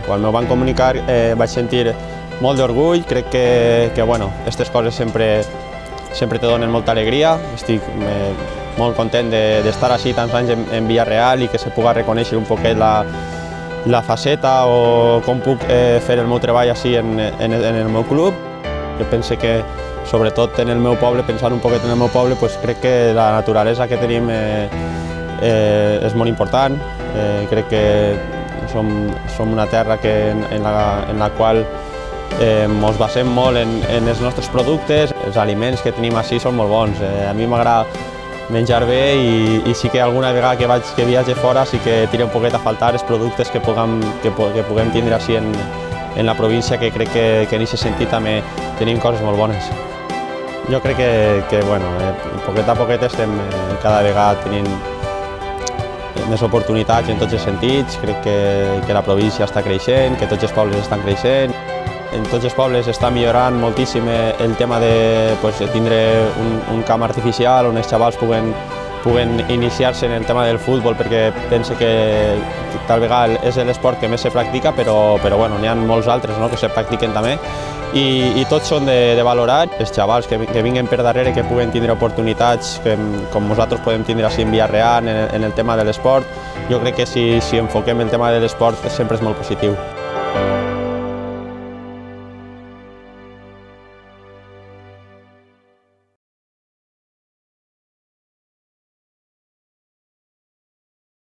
Quan m'ho van comunicar vaig sentir molt d'orgull, crec que bueno, aquestes coses sempre te donen molta alegria. Estic molt content d'estar així tants anys en Villarreal i que se pugui reconèixer un poquet la faceta o com puc fer el meu treball així en el meu club. Jo penso que, sobretot en el meu poble, pensant un poquet en el meu poble, crec que la naturalesa que tenim és molt important. Crec que som una terra en la qual ens basem molt en els nostres productes. Els aliments que tenim així són molt bons. A mi m'agrada menjar bé i sí que alguna vegada que viatge fora sí que tira un poquet a faltar els productes que puguem tindre així en la província, que crec que en aquest sentit també tenim coses molt bones. Jo crec que bueno, poquet a poquet estem cada vegada tenint més oportunitats en tots els sentits. Crec que la província està creixent, que tots els pobles estan creixent. En tots els pobles està millorant moltíssim el tema de tindre un camp artificial on els xavals puguen iniciar-se en el tema del futbol, perquè penso que tal vegada és l'esport que més se practica, però bueno, n'hi ha molts altres que se practiquen també. I tots són de valorar. Els xavals que vinguen per darrere, que puguen tindre oportunitats com nosaltres podem tindre així en Villarreal en el tema de l'esport. Jo crec que si enfoquem el tema de l'esport sempre és molt positiu.